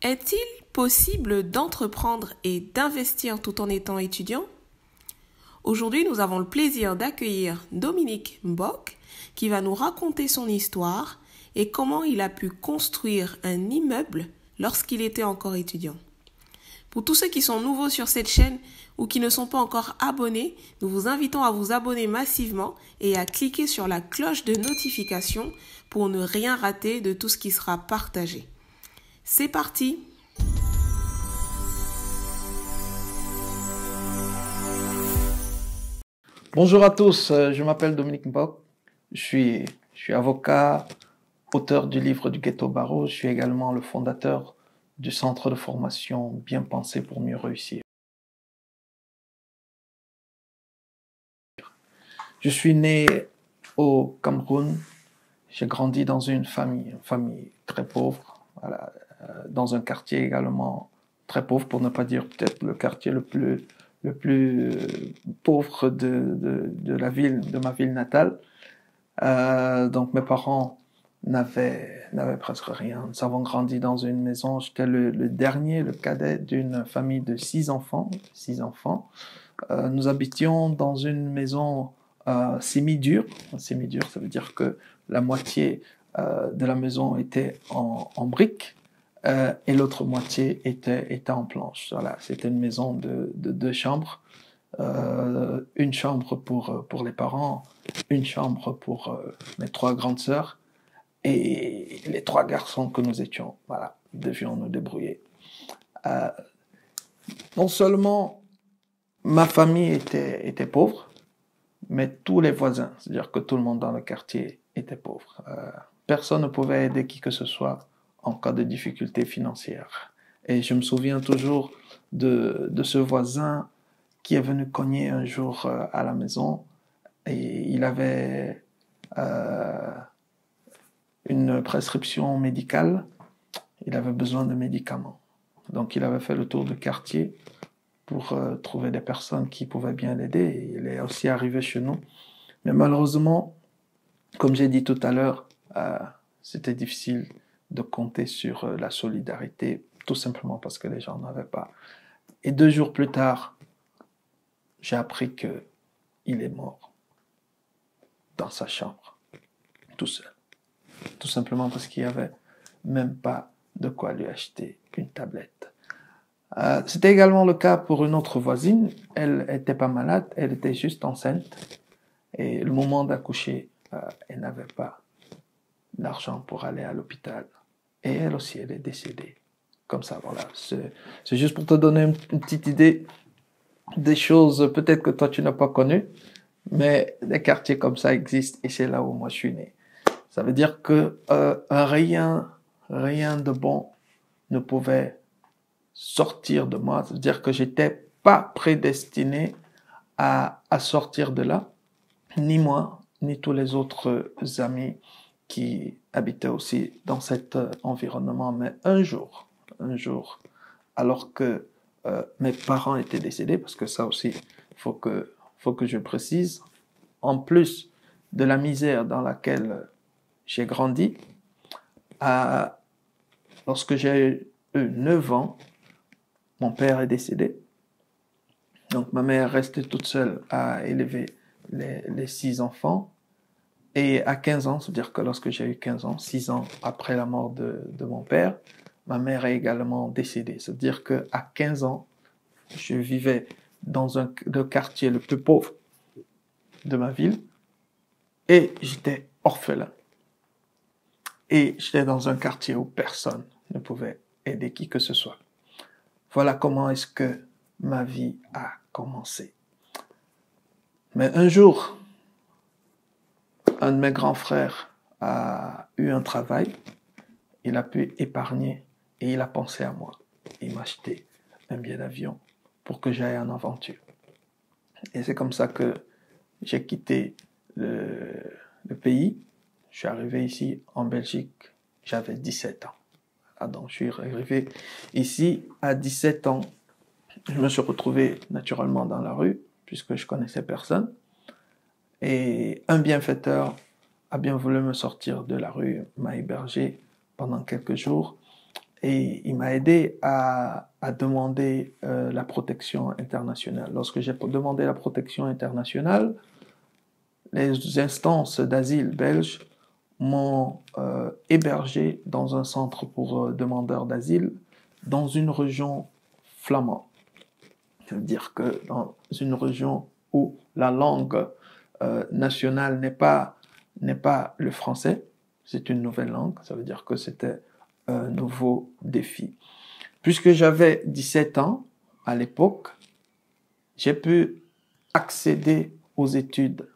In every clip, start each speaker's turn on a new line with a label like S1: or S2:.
S1: Est-il possible d'entreprendre et d'investir tout en étant étudiant? Aujourd'hui, nous avons le plaisir d'accueillir Dominique Mbok qui va nous raconter son histoire et comment il a pu construire un immeuble lorsqu'il était encore étudiant. Pour tous ceux qui sont nouveaux sur cette chaîne ou qui ne sont pas encore abonnés, nous vous invitons à vous abonner massivement et à cliquer sur la cloche de notification pour ne rien rater de tout ce qui sera partagé. C'est parti!
S2: Bonjour à tous, je m'appelle Dominique Mbok, je suis avocat, auteur du livre du Ghetto Barreau, je suis également le fondateur du centre de formation Bien penser pour mieux réussir. Je suis né au Cameroun, j'ai grandi dans une famille très pauvre, voilà, dans un quartier également très pauvre, pour ne pas dire peut-être le quartier le plus pauvre de ma ville natale. Donc mes parents n'avaient presque rien. Nous avons grandi dans une maison, j'étais le dernier, le cadet d'une famille de 6 enfants. Nous habitions dans une maison semi-dure. Semi-dure, ça veut dire que la moitié de la maison était en briques et l'autre moitié était en planches. Voilà, c'était une maison de 2 chambres. Une chambre pour les parents, une chambre pour mes 3 grandes sœurs et les 3 garçons que nous étions. Voilà, nous devions nous débrouiller. Non seulement ma famille était pauvre, mais tous les voisins, c'est-à-dire que tout le monde dans le quartier était pauvre. Personne ne pouvait aider qui que ce soit en cas de difficulté financière. Et je me souviens toujours de ce voisin qui est venu cogner un jour à la maison et il avait une prescription médicale, il avait besoin de médicaments. Donc il avait fait le tour du quartier pour trouver des personnes qui pouvaient bien l'aider. Il est aussi arrivé chez nous. Mais malheureusement, comme j'ai dit tout à l'heure, c'était difficile de compter sur la solidarité, tout simplement parce que les gens n'avaient pas. Et 2 jours plus tard, j'ai appris qu'il est mort dans sa chambre, tout seul. Tout simplement parce qu'il n'y avait même pas de quoi lui acheter une tablette. C'était également le cas pour une autre voisine. Elle n'était pas malade, elle était juste enceinte. Et le moment d'accoucher, elle n'avait pas d'argent pour aller à l'hôpital. Et elle aussi, elle est décédée. Comme ça, voilà. C'est juste pour te donner une petite idée des choses peut-être que toi tu n'as pas connues, mais des quartiers comme ça existent et c'est là où moi je suis né. Ça veut dire que rien de bon ne pouvait sortir de moi. Ça veut dire que j'étais pas prédestiné à sortir de là, ni moi, ni tous les autres amis qui habitaient aussi dans cet environnement. Mais un jour, alors que mes parents étaient décédés, parce que ça aussi, faut que je précise, en plus de la misère dans laquelle j'ai grandi, lorsque j'ai eu 9 ans, mon père est décédé. Donc ma mère restait toute seule à élever les 6 enfants. Et à 15 ans, c'est-à-dire que lorsque j'ai eu 15 ans, 6 ans après la mort de mon père, ma mère est également décédée. C'est-à-dire qu'à 15 ans, je vivais dans le quartier le plus pauvre de ma ville et j'étais orphelin. Et j'étais dans un quartier où personne ne pouvait aider qui que ce soit. Voilà comment est-ce que ma vie a commencé. Mais un jour, un de mes grands frères a eu un travail, il a pu épargner et il a pensé à moi. Il m'a acheté un billet d'avion pour que j'aille en aventure. Et c'est comme ça que j'ai quitté le pays. Je suis arrivé ici en Belgique, j'avais 17 ans. Donc je suis arrivé ici à 17 ans. Je me suis retrouvé naturellement dans la rue, puisque je connaissais personne. Et un bienfaiteur a bien voulu me sortir de la rue, m'a hébergé pendant quelques jours. et il m'a aidé à demander la protection internationale. Lorsque j'ai demandé la protection internationale, les instances d'asile belges m'ont hébergé dans un centre pour demandeurs d'asile dans une région flamande. Ça veut dire que dans une région où la langue nationale n'est pas le français, c'est une nouvelle langue, ça veut dire que c'était un nouveau défi. Puisque j'avais 17 ans à l'époque, j'ai pu accéder aux études.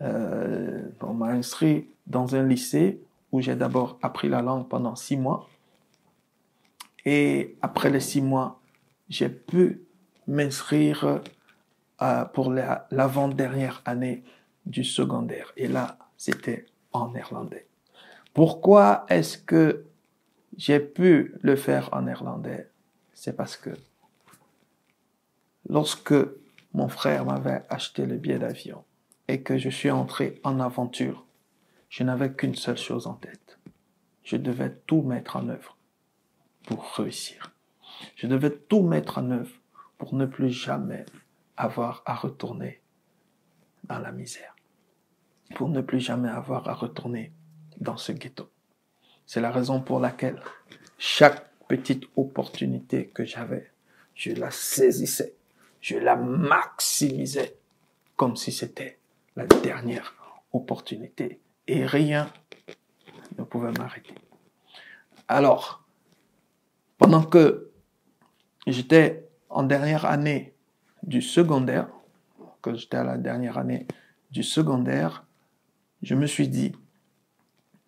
S2: On m'a inscrit dans un lycée où j'ai d'abord appris la langue pendant 6 mois. Et après les 6 mois, j'ai pu m'inscrire pour l'avant-dernière année du secondaire. Et là, c'était en néerlandais. Pourquoi est-ce que j'ai pu le faire en néerlandais? C'est parce que lorsque mon frère m'avait acheté le billet d'avion et que je suis entré en aventure, je n'avais qu'une seule chose en tête. Je devais tout mettre en œuvre pour réussir. Je devais tout mettre en œuvre pour ne plus jamais avoir à retourner dans la misère, pour ne plus jamais avoir à retourner dans ce ghetto. C'est la raison pour laquelle chaque petite opportunité que j'avais, je la saisissais, je la maximisais comme si c'était la dernière opportunité et rien ne pouvait m'arrêter. Alors, pendant que j'étais en dernière année du secondaire, je me suis dit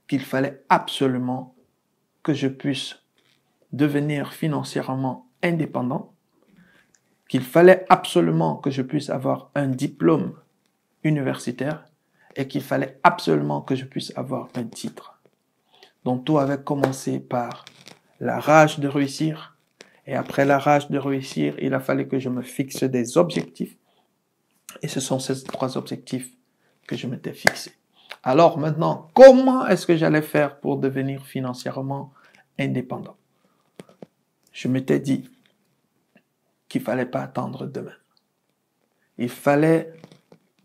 S2: qu'il fallait absolument que je puisse devenir financièrement indépendant, qu'il fallait absolument que je puisse avoir un diplôme universitaire et qu'il fallait absolument que je puisse avoir un titre. Donc tout avait commencé par la rage de réussir. Et après la rage de réussir, il a fallu que je me fixe des objectifs. Et ce sont ces 3 objectifs que je m'étais fixés. Alors maintenant, comment est-ce que j'allais faire pour devenir financièrement indépendant? Je m'étais dit qu'il ne fallait pas attendre demain. Il fallait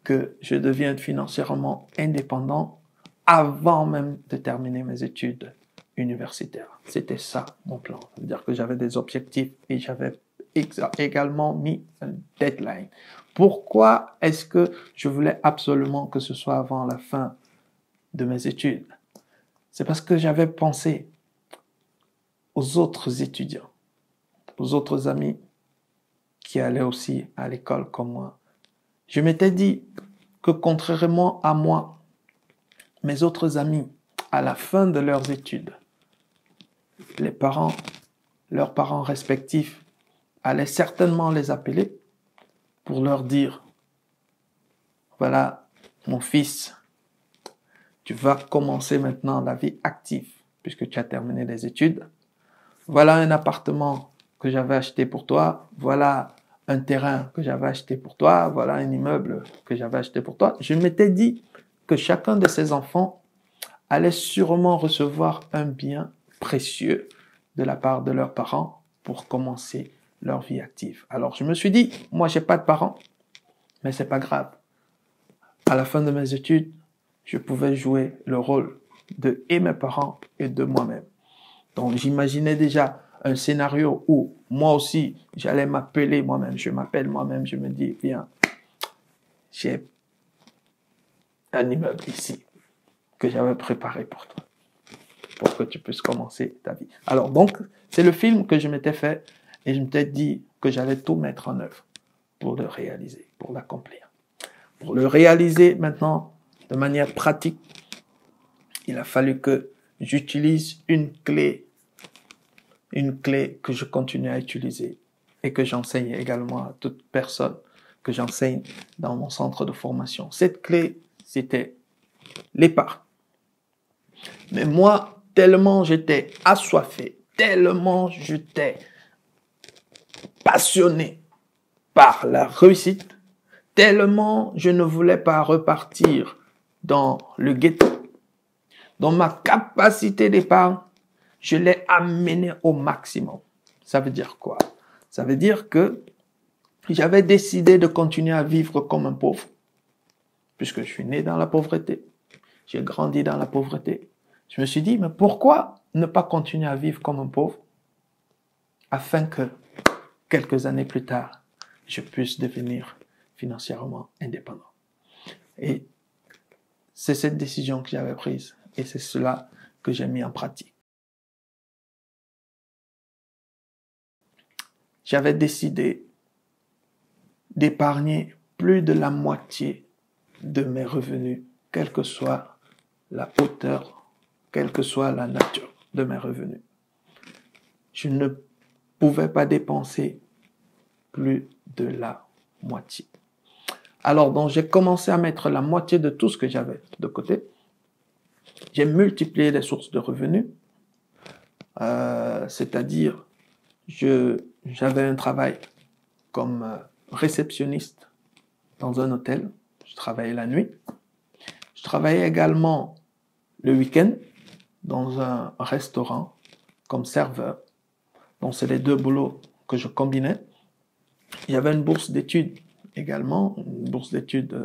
S2: que je devienne financièrement indépendant avant même de terminer mes études universitaires. C'était ça mon plan. C'est-à-dire que j'avais des objectifs et j'avais également mis un deadline. Pourquoi est-ce que je voulais absolument que ce soit avant la fin de mes études? C'est parce que j'avais pensé aux autres étudiants, aux autres amis qui allaient aussi à l'école comme moi. Je m'étais dit que contrairement à moi, mes autres amis, à la fin de leurs études, leurs parents respectifs allaient certainement les appeler pour leur dire, voilà, mon fils, tu vas commencer maintenant la vie active puisque tu as terminé les études. Voilà un appartement que j'avais acheté pour toi. Voilà un terrain que j'avais acheté pour toi. Voilà un immeuble que j'avais acheté pour toi. Je m'étais dit que chacun de ces enfants allait sûrement recevoir un bien précieux de la part de leurs parents pour commencer leur vie active. Alors je me suis dit, moi j'ai pas de parents, mais c'est pas grave. À la fin de mes études, je pouvais jouer le rôle de et mes parents et de moi-même. Donc j'imaginais déjà un scénario où moi aussi j'allais m'appeler moi-même. Je m'appelle moi-même, je me dis, viens, j'ai un immeuble ici que j'avais préparé pour toi, pour que tu puisses commencer ta vie. Alors donc, c'est le film que je m'étais fait et je m'étais dit que j'allais tout mettre en œuvre pour le réaliser, pour l'accomplir. Pour le réaliser maintenant de manière pratique, il a fallu que j'utilise une clé que je continue à utiliser et que j'enseigne également à toute personne que j'enseigne dans mon centre de formation. Cette clé, c'était l'épargne. Mais moi, tellement j'étais assoiffé, tellement j'étais passionné par la réussite, tellement je ne voulais pas repartir dans le ghetto, dans ma capacité d'épargne, je l'ai amené au maximum. Ça veut dire quoi? Ça veut dire que j'avais décidé de continuer à vivre comme un pauvre, puisque je suis né dans la pauvreté. J'ai grandi dans la pauvreté. Je me suis dit, mais pourquoi ne pas continuer à vivre comme un pauvre afin que quelques années plus tard, je puisse devenir financièrement indépendant. Et c'est cette décision que j'avais prise et c'est cela que j'ai mis en pratique. J'avais décidé d'épargner plus de la moitié de mes revenus, quelle que soit la hauteur, quelle que soit la nature de mes revenus. Je ne pouvais pas dépenser plus de la moitié. Alors, donc, j'ai commencé à mettre la moitié de tout ce que j'avais de côté. J'ai multiplié les sources de revenus, c'est-à-dire, j'avais un travail comme réceptionniste dans un hôtel. Je travaillais la nuit. Je travaillais également le week-end dans un restaurant comme serveur. Donc, c'est les deux boulots que je combinais. Il y avait une bourse d'études également, une bourse d'études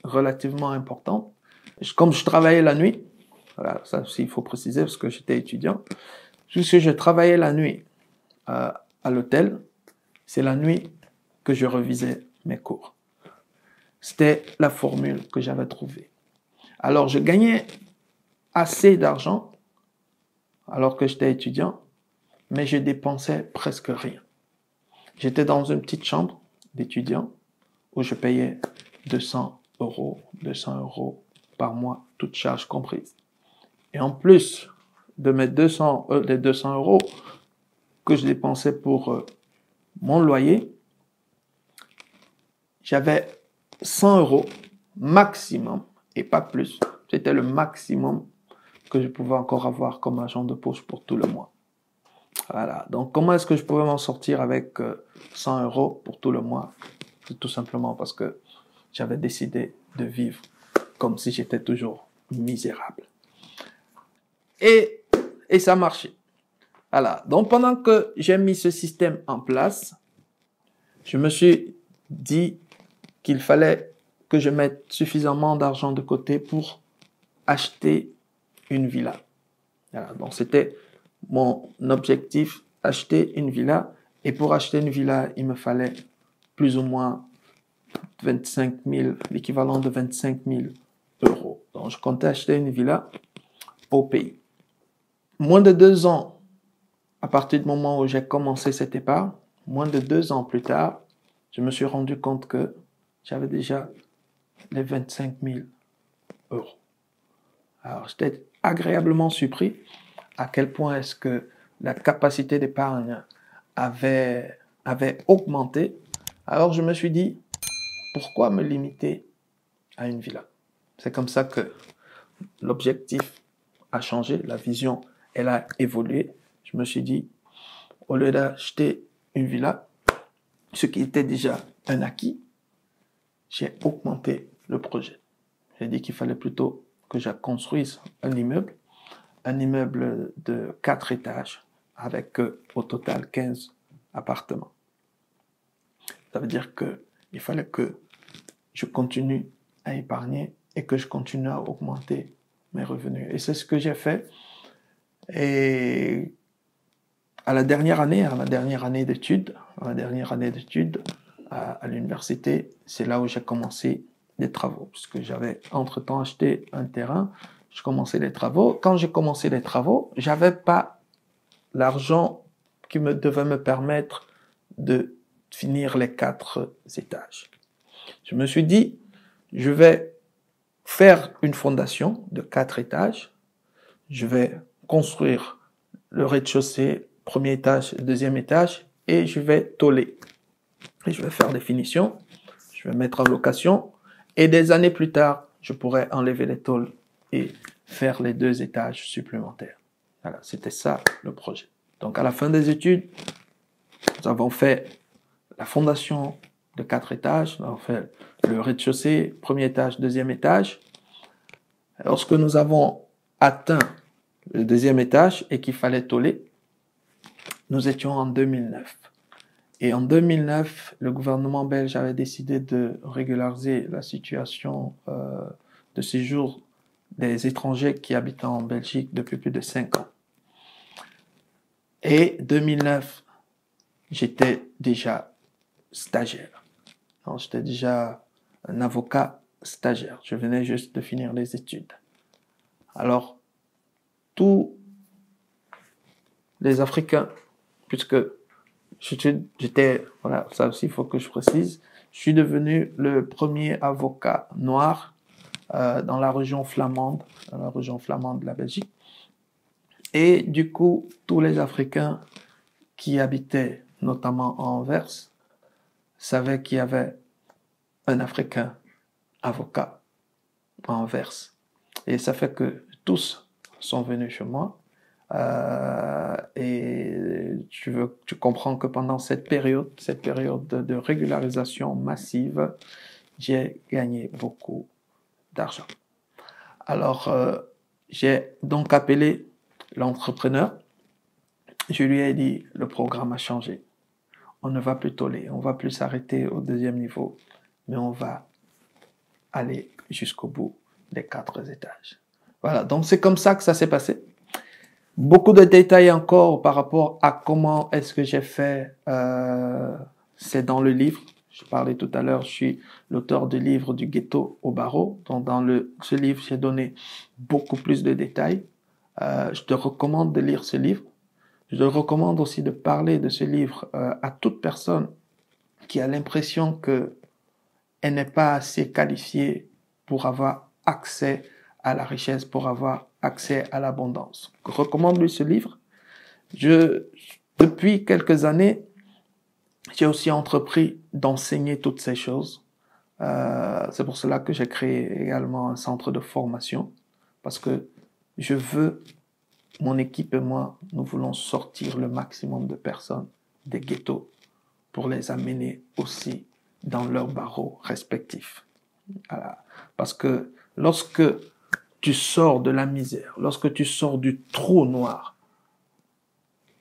S2: relativement importante. Comme je travaillais la nuit, voilà, ça aussi il faut préciser parce que j'étais étudiant, puisque je travaillais la nuit à l'hôtel, c'est la nuit que je revisais mes cours. C'était la formule que j'avais trouvée. Alors, je gagnais assez d'argent alors que j'étais étudiant, mais je dépensais presque rien. J'étais dans une petite chambre d'étudiant où je payais 200 euros par mois, toutes charges comprises. Et en plus de mes les 200 euros que je dépensais pour mon loyer, j'avais 100 euros maximum et pas plus. C'était le maximum que je pouvais encore avoir comme argent de poche pour tout le mois. Voilà. Donc, comment est-ce que je pouvais m'en sortir avec 100 euros pour tout le mois? C'est tout simplement parce que j'avais décidé de vivre comme si j'étais toujours misérable. Et ça marchait. Voilà. Donc, pendant que j'ai mis ce système en place, je me suis dit qu'il fallait que je mette suffisamment d'argent de côté pour acheter une villa. Voilà. Donc, c'était mon objectif, acheter une villa. Et pour acheter une villa, il me fallait plus ou moins 25 000, l'équivalent de 25 000 euros. Donc, je comptais acheter une villa au pays. Moins de 2 ans, à partir du moment où j'ai commencé cette épargne, moins de 2 ans plus tard, je me suis rendu compte que j'avais déjà les 25 000 euros. Alors, j'étais agréablement surpris à quel point est-ce que la capacité d'épargne avait augmenté. Alors, je me suis dit, pourquoi me limiter à une villa? C'est comme ça que l'objectif a changé, la vision, elle a évolué. Je me suis dit, au lieu d'acheter une villa, ce qui était déjà un acquis, j'ai augmenté le projet. J'ai dit qu'il fallait plutôt que je construise un immeuble de 4 étages avec au total 15 appartements. Ça veut dire qu'il fallait que je continue à épargner et que je continue à augmenter mes revenus. Et c'est ce que j'ai fait. Et à la dernière année d'études à l'université, c'est là où j'ai commencé les travaux. Parce que j'avais entre-temps acheté un terrain, je commençais les travaux. Quand j'ai commencé les travaux, j'avais pas l'argent qui devait me permettre de finir les 4 étages. Je me suis dit, je vais faire une fondation de 4 étages. Je vais construire le rez-de-chaussée, premier étage, deuxième étage, et je vais tôler. Et je vais faire des finitions, je vais mettre en location, et des années plus tard, je pourrai enlever les tôles et faire les 2 étages supplémentaires. Voilà, c'était ça le projet. Donc à la fin des études, nous avons fait la fondation de 4 étages, nous avons fait le rez-de-chaussée, premier étage, deuxième étage. Lorsque nous avons atteint le deuxième étage et qu'il fallait tôler. Nous étions en 2009. Et en 2009, le gouvernement belge avait décidé de régulariser la situation de séjour des étrangers qui habitent en Belgique depuis plus de 5 ans. Et 2009, j'étais déjà stagiaire. Donc, j'étais déjà un avocat stagiaire. Je venais juste de finir les études. Alors, tous les Africains, puisque j'étais, voilà, ça aussi il faut que je précise, je suis devenu le premier avocat noir dans la région flamande de la Belgique. Et du coup, tous les Africains qui habitaient notamment à Anvers savaient qu'il y avait un Africain avocat à Anvers. Et ça fait que tous sont venus chez moi. Et tu comprends que pendant cette période de régularisation massive, j'ai gagné beaucoup d'argent. Alors, j'ai donc appelé l'entrepreneur. Je lui ai dit, le programme a changé. On ne va plus tôler, on va plus s'arrêter au deuxième niveau, mais on va aller jusqu'au bout des 4 étages. Voilà, donc c'est comme ça que ça s'est passé. Beaucoup de détails encore par rapport à comment est-ce que j'ai fait, c'est dans le livre. Je parlais tout à l'heure, je suis l'auteur du livre Du ghetto au barreau. Donc dans ce livre, j'ai donné beaucoup plus de détails. Je te recommande de lire ce livre. Je te recommande aussi de parler de ce livre à toute personne qui a l'impression qu'elle n'est pas assez qualifiée pour avoir accès à la richesse, pour avoir accès à l'abondance. Recommande-lui ce livre. Depuis quelques années, j'ai aussi entrepris d'enseigner toutes ces choses. C'est pour cela que j'ai créé également un centre de formation, parce que mon équipe et moi, nous voulons sortir le maximum de personnes des ghettos pour les amener aussi dans leurs barreaux respectifs. Voilà. Parce que lorsque tu sors de la misère, lorsque tu sors du trou noir,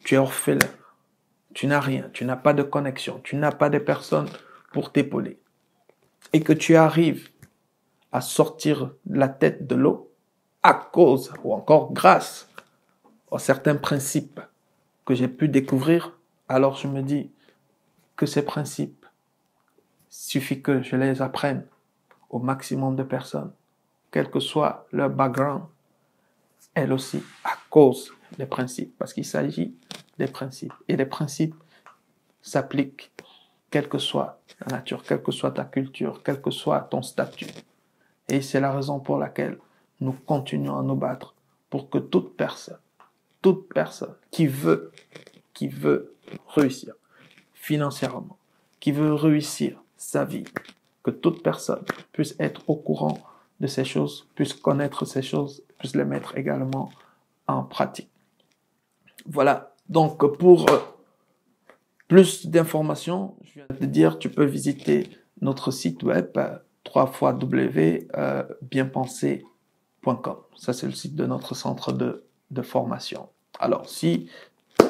S2: tu es orphelin, tu n'as rien, tu n'as pas de connexion, tu n'as pas de personnes pour t'épauler, et que tu arrives à sortir la tête de l'eau à cause ou encore grâce à certains principes que j'ai pu découvrir, alors je me dis que ces principes, suffit que je les apprenne au maximum de personnes, quel que soit leur background, elles aussi, à cause des principes, parce qu'il s'agit des principes. Et les principes s'appliquent, quelle que soit la nature, quelle que soit ta culture, quel que soit ton statut. Et c'est la raison pour laquelle nous continuons à nous battre pour que toute personne qui veut réussir financièrement, qui veut réussir sa vie, que toute personne puisse être au courant de ces choses, puisse connaître ces choses, puisse les mettre également en pratique. Voilà, donc pour plus d'informations, je viens de te dire, tu peux visiter notre site web www.bienpenser.com. Ça, c'est le site de notre centre de formation. Alors, si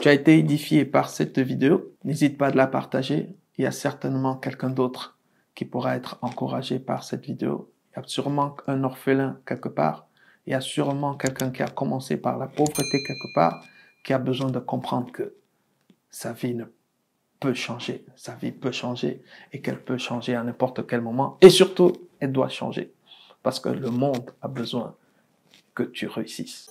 S2: tu as été édifié par cette vidéo, n'hésite pas à la partager. Il y a certainement quelqu'un d'autre qui pourra être encouragé par cette vidéo. Il y a sûrement un orphelin quelque part. Il y a sûrement quelqu'un qui a commencé par la pauvreté quelque part, qui a besoin de comprendre que sa vie peut changer. Sa vie peut changer et qu'elle peut changer à n'importe quel moment. Et surtout, elle doit changer parce que le monde a besoin que tu réussisses.